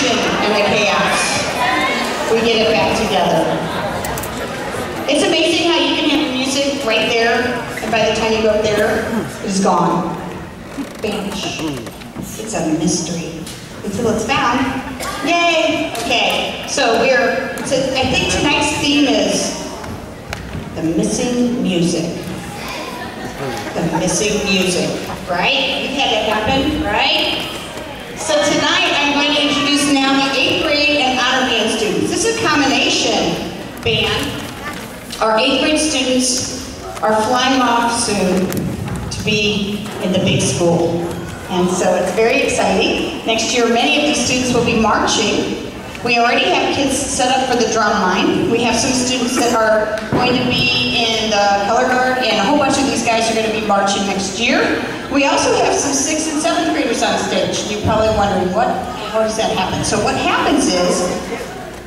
connection in the chaos. We get it back together. It's amazing how you can have music right there, and by the time you go up there, it's gone. Vanish. It's a mystery until it's found. Yay! Okay, so I think tonight's theme is the missing music. The missing music, right? You've had that happen, right? So tonight I'm going to introduce now the 8th grade and honor band students. This is a combination band. Our 8th grade students are flying off soon to be in the big school. And so it's very exciting. Next year, many of these students will be marching. We already have kids set up for the drum line. We have some students that are going to be in the color guard, and a whole bunch of these guys are going to be marching next year. We also have some 6th and 7th graders on stage. You're probably wondering, how does that happen? So what happens is,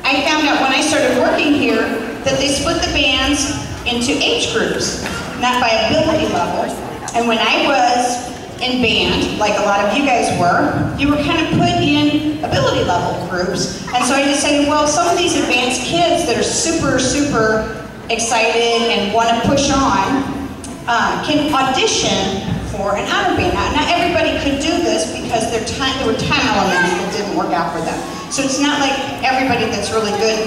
I found out when I started working here that they split the bands into age groups, not by ability level. And when I was in band, like a lot of you guys were, you were kind of put in ability level groups. And so I decided, well, some of these advanced kids that are super, super excited and want to push on can audition for an honor band. Now, not everybody could do this because there were time elements that didn't work out for them. So it's not like everybody that's really good.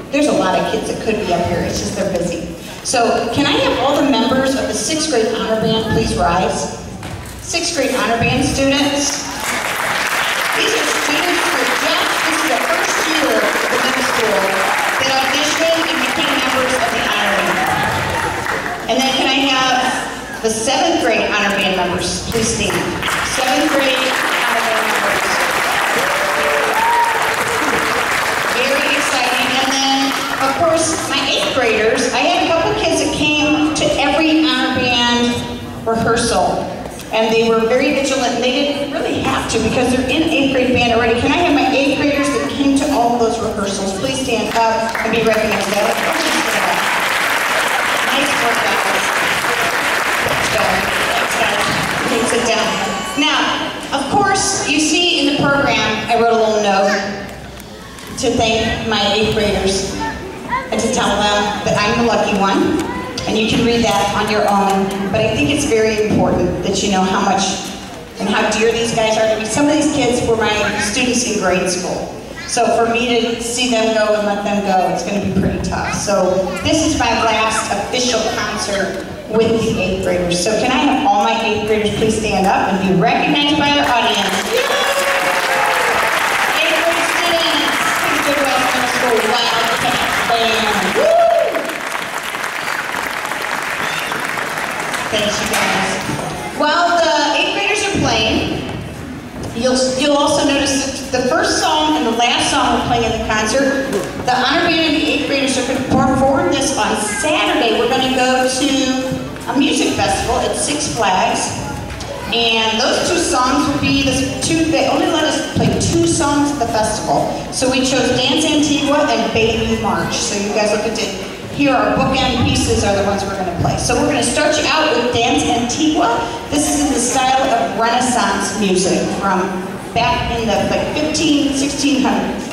There's a lot of kids that could be up here, it's just they're busy. So can I have all the members of the 6th grade honor band please rise? 6th grade honor band students. These are students who this is the first year of the middle school that auditioned and became members of the honor band. And then can I have the 7th grade honor band members please stand? 7th grade honor band members. Very exciting. And then, of course, my 8th graders. I had a couple kids that came to every honor band rehearsal. And they were very vigilant, and they didn't really have to because they're in 8th grade band already. Can I have my 8th graders that came to all of those rehearsals please stand up and be recognized? Nice work, guys. Thanks, guys. Please sit down. Now, of course, you see in the program, I wrote a little note to thank my 8th graders and to tell them that I'm the lucky one. And you can read that on your own, but I think it's very important that you know how much and how dear these guys are to me. Some of these kids were my students in grade school. So for me to see them go and let them go, it's going to be pretty tough. So this is my last official concert with the 8th graders. So can I have all my 8th graders please stand up and be recognized by our audience? 8th grade students, please go to West Middle School Wildcats Band. Woo! Thanks, you guys. While the 8th graders are playing, you'll also notice that the first song and the last song we're playing in the concert, the honor band and the 8th graders are going to perform this on Saturday. We're going to go to a music festival at Six Flags, and those 2 songs will be they only let us play 2 songs at the festival. So we chose Dance Antigua and Baby March. So you guys will get to hear our bookend pieces are the ones we're going to play. So we're going to start you out with Dance Antigua. This is in the style of Renaissance music from back in the 1600s.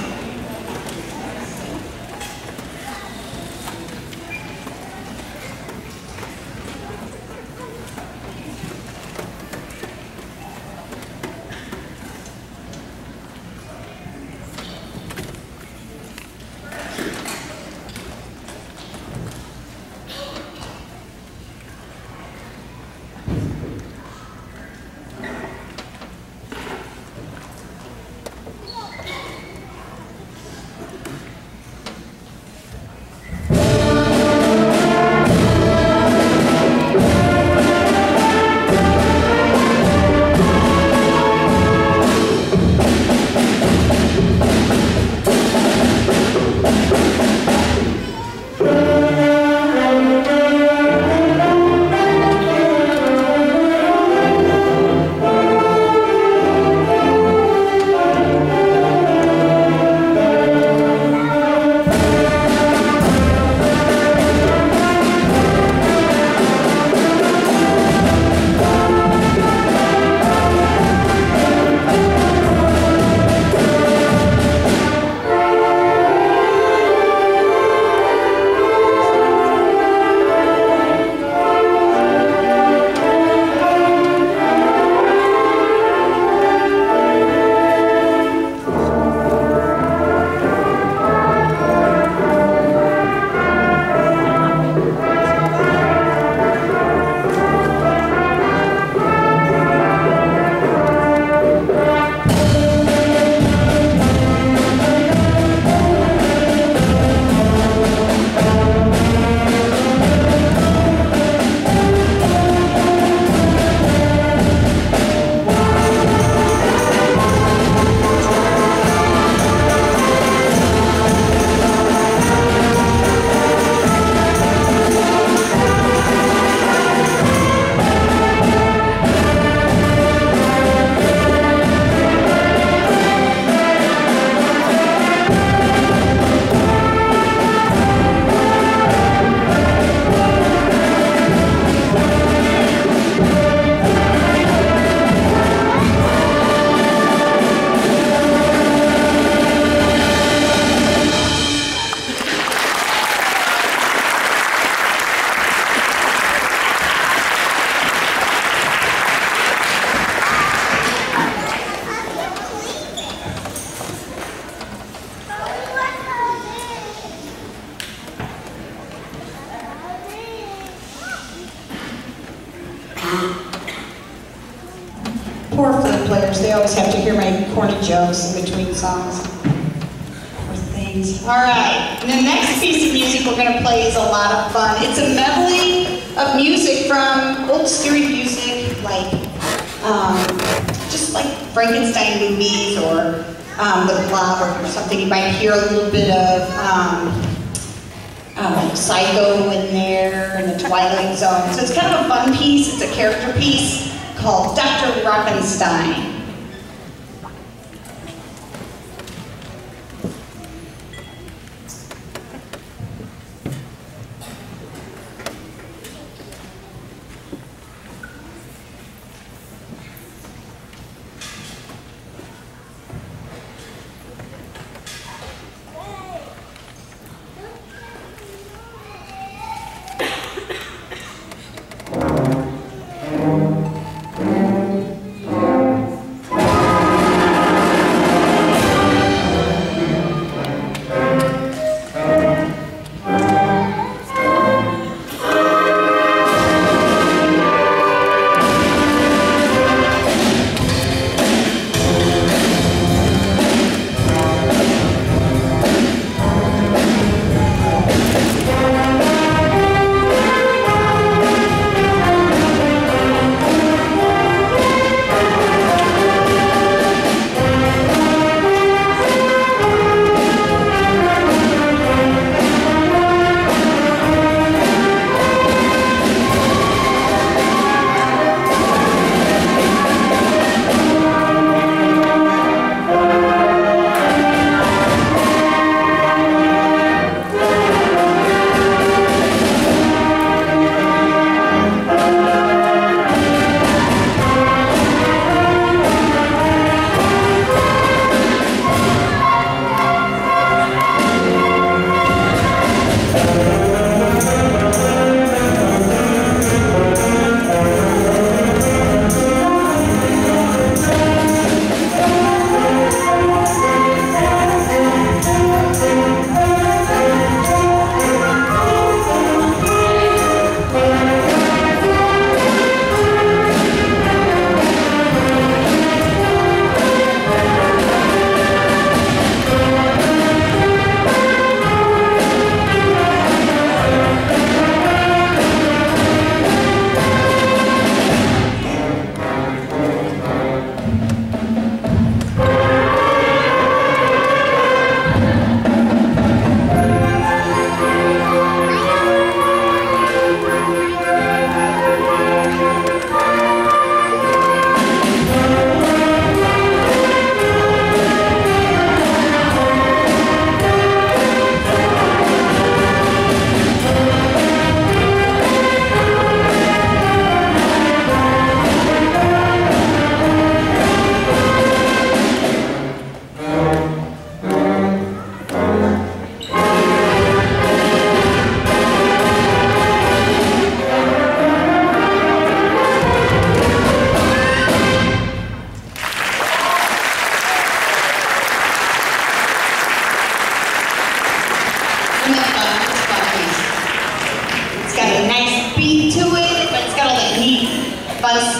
always have to hear my corny jokes in between songs or things. All right, and the next piece of music we're going to play is a lot of fun. It's a medley of music from old scary music, like just like Frankenstein movies or The Blob or something. You might hear a little bit of Psycho in there and the Twilight Zone. So it's kind of a fun piece. It's a character piece called Dr. Rockenstein.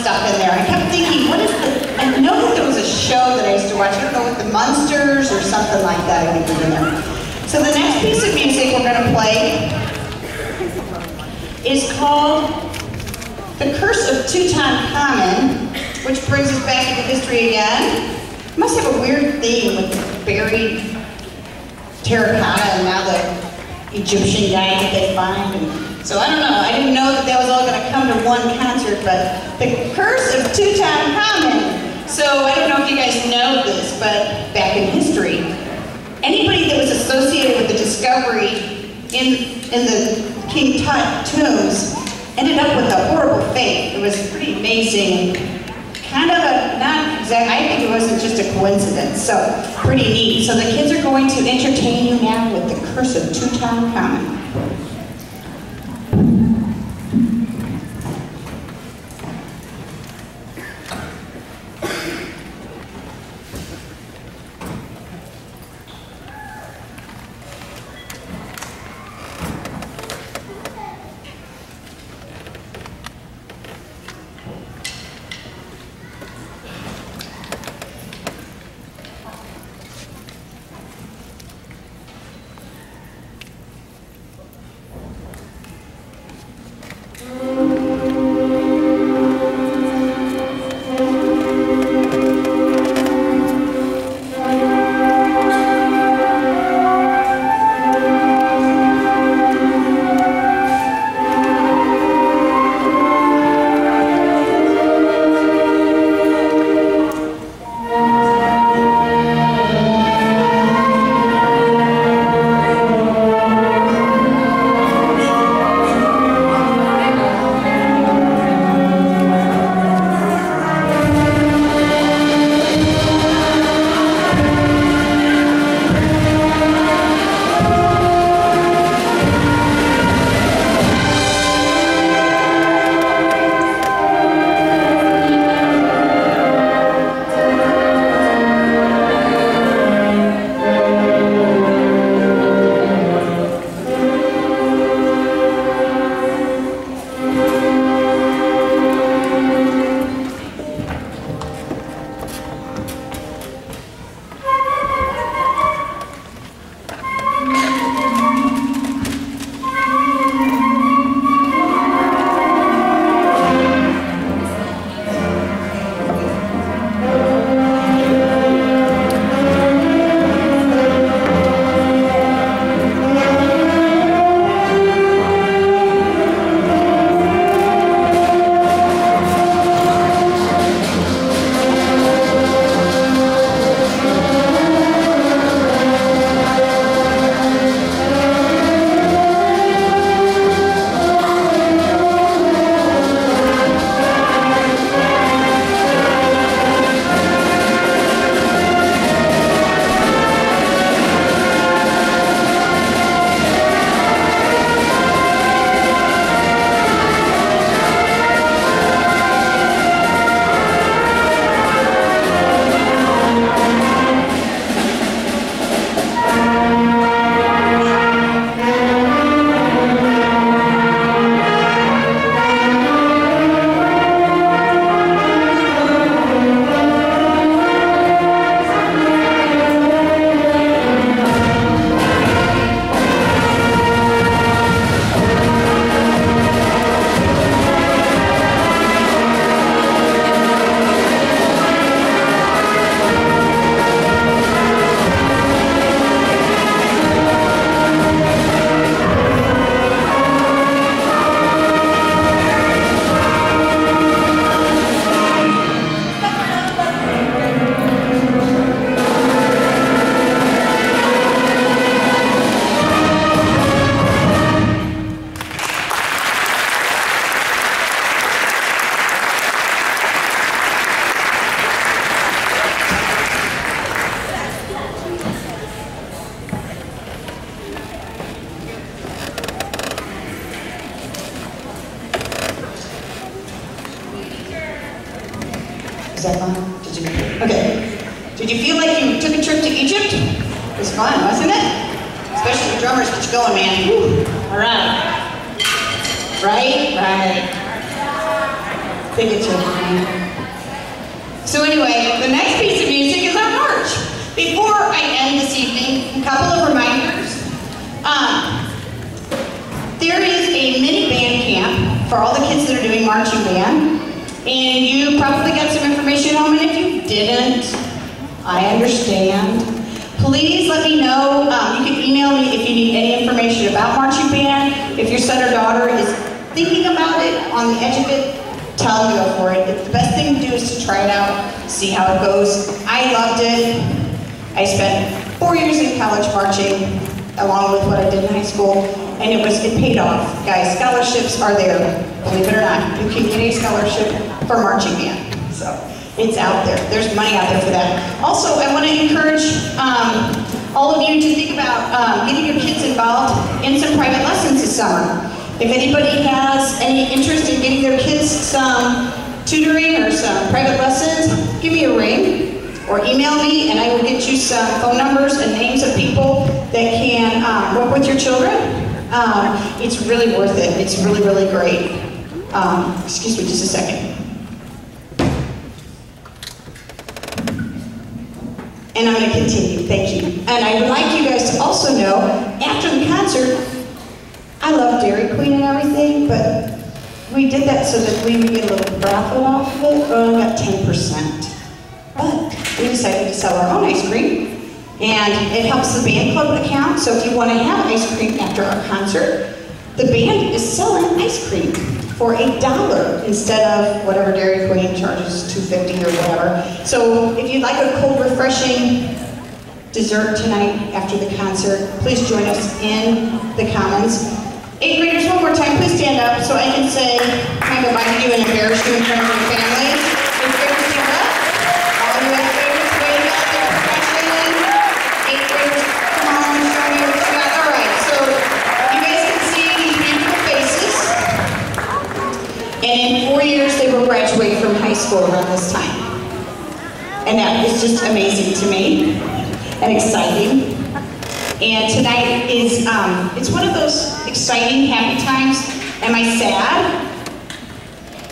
Stuff in there. I kept thinking, what is the, I know that there was a show that I used to watch, I don't know, with the Munsters or something like that I think was in there. So the next piece of music we're going to play is called The Curse of Tutankhamun, which brings us back into history again. It must have a weird theme with buried terracotta and now the Egyptian guy that they find. And so I don't know, I didn't know that was all going to come to one concert, but The Curse of Tutankhamun. So I don't know if you guys know this, but back in history, anybody that was associated with the discovery in the King Tut tombs ended up with a horrible fate. It was pretty amazing, kind of a, not exact, I think it wasn't just a coincidence, so pretty neat. So the kids are going to entertain you now with The Curse of Tutankhamun. fun, wasn't it? Especially the drummers get you going, man. Woo. All right. Right? Right. They get you. So anyway, the next piece of music is our march. Before I end this evening, a couple of reminders. There is a mini band camp for all the kids that are doing marching band. And you probably got some information home, and if you didn't, I understand. Please let me know. You can email me if you need any information about marching band. If your son or daughter is thinking about it, on the edge of it, tell them to go for it. The best thing to do is to try it out, see how it goes. I loved it. I spent 4 years in college marching, along with what I did in high school, and it paid off. Guys, scholarships are there, believe it or not. You can get a scholarship for marching band. So it's out there. There's money out there for that. Also, I want to encourage all of you to think about getting your kids involved in some private lessons this summer. If anybody has any interest in getting their kids some tutoring or some private lessons, give me a ring or email me, and I will get you some phone numbers and names of people that can work with your children. It's really worth it. It's really, really great. Excuse me just a second. And I'm going to continue. Thank you. And I would like you guys to also know, after the concert, I love Dairy Queen and everything, but we did that so that we would get a little profit off of it. Well, I got 10%. But we decided to sell our own ice cream, and it helps the band club account. So if you want to have ice cream after our concert, the band is selling ice cream for $1 instead of whatever Dairy Queen charges, $2.50 or whatever. So if you'd like a cold, refreshing dessert tonight after the concert, please join us in the Commons. 8th graders, one more time, please stand up so I can say, kind of remind you and embarrass you in front of your families. 8th graders, stand up. All you 8th graders, wave out their profession. 8th graders, come on, show me what you got. All right, so you guys can see these beautiful faces. And in 4 years, they will graduate from high school around this time. And that is just amazing to me and exciting. And tonight is, it's one of those exciting, happy times. Am I sad?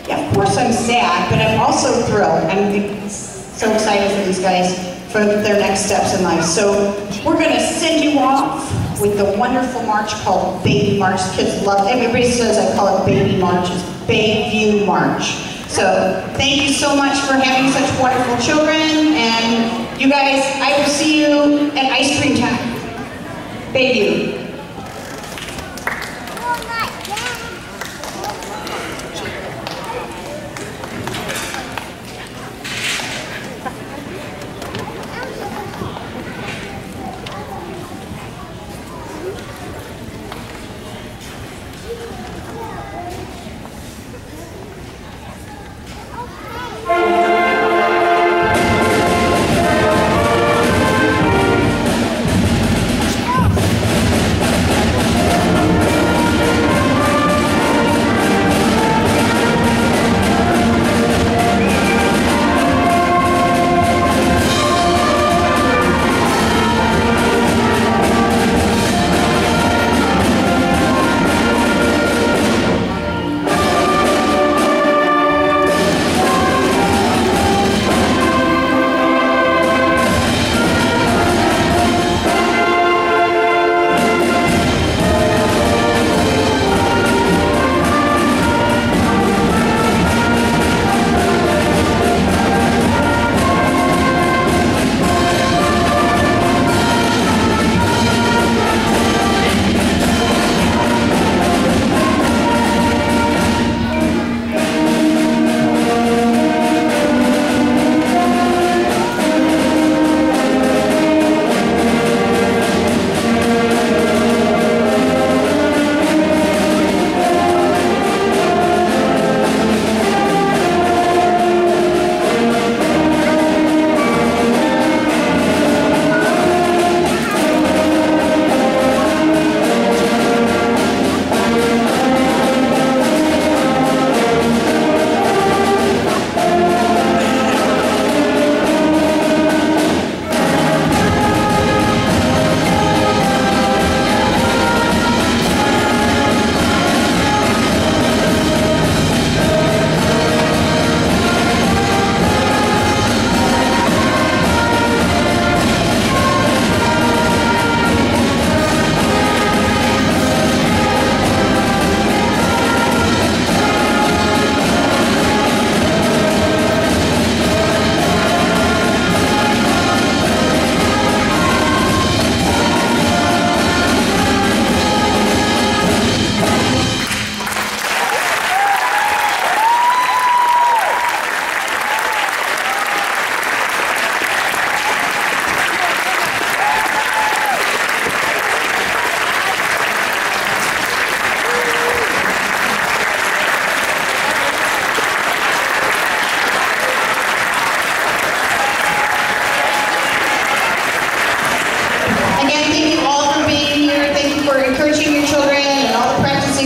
Yeah, of course I'm sad, but I'm also thrilled. I'm so excited for these guys, for their next steps in life. So we're gonna send you off with the wonderful march called Baby March. Kids love it. Everybody says I call it Baby March. It's Bayview March. So thank you so much for having such wonderful children. And you guys, I will see you at ice cream time. Bayview.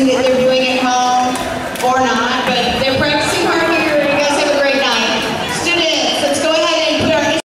thing that they're doing